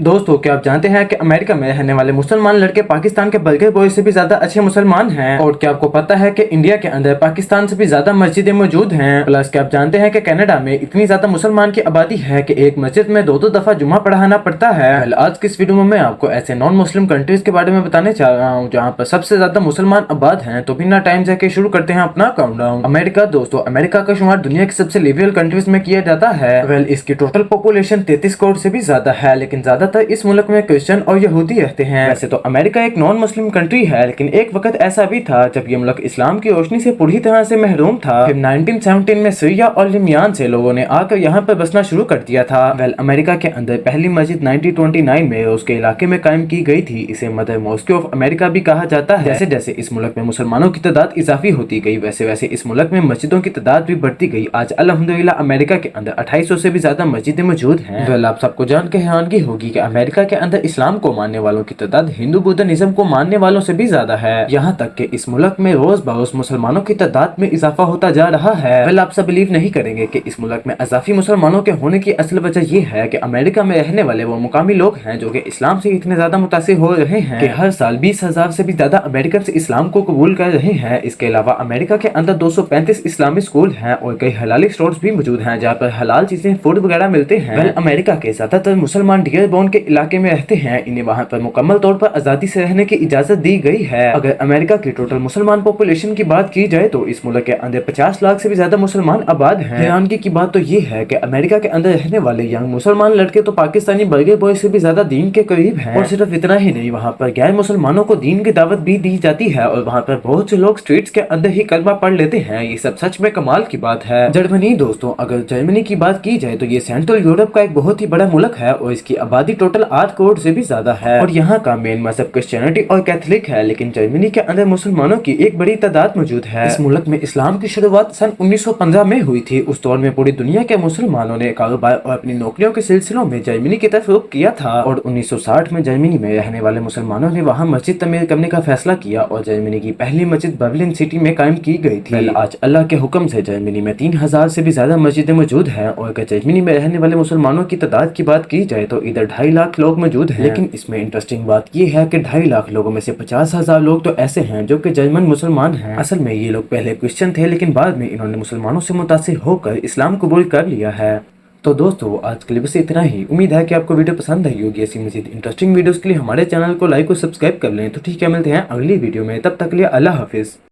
दोस्तों, क्या आप जानते हैं कि अमेरिका में रहने वाले मुसलमान लड़के पाकिस्तान के बर्गर बॉय से भी ज्यादा अच्छे मुसलमान हैं? और क्या आपको पता है कि इंडिया के अंदर पाकिस्तान से भी ज्यादा मस्जिदें मौजूद हैं? प्लस क्या आप जानते हैं कि कनाडा में इतनी ज्यादा मुसलमान की आबादी है कि एक मस्जिद में दो दफा जुमा पढ़ाना पड़ता है। आज की इस वीडियो में मैं आपको ऐसे नॉन मुस्लिम कंट्रीज के बारे में बताने चाह रहा हूँ जहाँ पर सबसे ज्यादा मुसलमान आबाद हैं। तो बिना टाइम जाके शुरू करते हैं अपना काउंटडाउन। अमेरिका। दोस्तों, अमेरिका का शुमार दुनिया की सबसे लिबरल कंट्रीज में किया जाता है। इसकी टोटल पॉपुलेशन 33 करोड़ से भी ज्यादा है, लेकिन ज्यादातर इस मुल्क में क्रिश्चियन और यहूदी रहते हैं। वैसे तो अमेरिका एक नॉन मुस्लिम कंट्री है, लेकिन एक वक्त ऐसा भी था जब ये मुल्क इस्लाम की रोशनी से पूरी तरह से महरूम था। फिर 1917 में सीरिया और लिबियान से लोगों ने आकर यहाँ पर बसना शुरू कर दिया था। अमेरिका के अंदर पहली मस्जिद 1929 में उसके इलाके में कायम की गई थी। इसे मदर मॉस्के ऑफ अमेरिका भी कहा जाता है। जैसे जैसे इस मुल्क में मुसलमानों की तादाद इजाफी होती गई, वैसे वैसे इस मुल्क में मस्जिदों की तादाद भी बढ़ती गई। आज अल्हम्दुलिल्लाह अमेरिका के अंदर 2800 से भी ज्यादा मस्जिदें मौजूद हैं। आप सबको जान के हैरानगी होगी कि अमेरिका के अंदर इस्लाम को मानने वालों की तादाद हिंदू बुद्धिज्म को मानने वालों से भी ज्यादा है। यहाँ तक कि इस मुल्क में रोज बरोज मुसलमानों की तादाद में इजाफा होता जा रहा है। आप सब बिलीव नहीं करेंगे कि इस मुल्क में अजाफी मुसलमानों के होने की असल वजह यह है कि अमेरिका में रहने वाले वो मुकामी लोग हैं जो कि इस्लाम से इतने ज्यादा मुतासिर हो रहे हैं कि हर साल 20,000 से भी ज्यादा अमेरिकन से इस्लाम को कबूल कर रहे हैं। इसके अलावा अमेरिका के अंदर 235 इस्लामी स्कूल हैं और कई हलाली स्टोर्स भी मौजूद हैं जहाँ पर हलाल चीजें, फूड वगैरह मिलते हैं। अमेरिका के ज्यादातर मुसलमान डियरबोर्न के इलाके में रहते हैं। इन्हें वहाँ पर मुकम्मल तौर पर आजादी से रहने की इजाजत दी गई है। अगर अमेरिका की टोटल मुसलमान पॉपुलेशन की बात की जाए तो इस मुल्क के अंदर 50 लाख से भी ज्यादा मुसलमान आबाद हैं। हैरानगी की बात तो ये है कि अमेरिका के अंदर रहने वाले यंग मुसलमान लड़के तो पाकिस्तानी बर्गर बॉय से भी ज्यादा दीन के करीब हैं। और सिर्फ इतना ही नहीं, वहाँ पर गैर मुसलमानों को दीन की दावत भी दी जाती है और वहाँ पर बहुत से लोग स्ट्रीट्स के अंदर ही कलमा पढ़ लेते हैं। ये सब सच में कमाल की बात है। जर्मनी। दोस्तों, अगर जर्मनी की बात की जाए तो ये सेंट्रल यूरोप का एक बहुत ही बड़ा मुल्क है और इसकी आबादी टोटल 8 करोड़ से भी ज्यादा है और यहाँ का मेन मजहब क्रिश्चियनिटी और कैथोलिक है। लेकिन जर्मनी के अंदर मुसलमानों की एक बड़ी तादाद मौजूद है। इस मुल्क में इस्लाम की शुरुआत सन 1915 में हुई थी। उस दौर में पूरी दुनिया के मुसलमानों ने कारोबार और अपनी नौकरियों के सिलसिलों में जर्मनी की तरफ रुख किया था और 1960 में जर्मनी में रहने वाले मुसलमानों ने वहाँ मस्जिद तमीर करने का फैसला किया और जर्मनी की पहली मस्जिद बर्लिन सिटी में कायम की गई थी। आज अल्लाह के हुक्म से जर्मनी में 3000 से भी ज्यादा मस्जिदें मौजूद हैं और अगर जर्मनी में रहने वाले मुसलमानों की तादाद की बात की जाए तो इधर 2.5 लाख लोग मौजूद हैं। लेकिन इसमें इंटरेस्टिंग बात यह है कि 2.5 लाख लोगों में से 50,000 लोग तो ऐसे हैं जो कि जर्मन मुसलमान हैं। असल में ये लोग पहले क्रिश्चियन थे, लेकिन बाद में इन्होंने मुसलमानों से मुतासिर होकर इस्लाम कबूल कर लिया है। तो दोस्तों, आज के लिए बस इतना ही। उम्मीद है कि आपको वीडियो पसंद आई होगी। ऐसी मजीद इंटरेस्टिंग वीडियोस के लिए हमारे चैनल को लाइक और सब्सक्राइब कर लें। तो ठीक है, मिलते हैं अगली वीडियो में। तब तक के लिए अल्लाह हाफिज।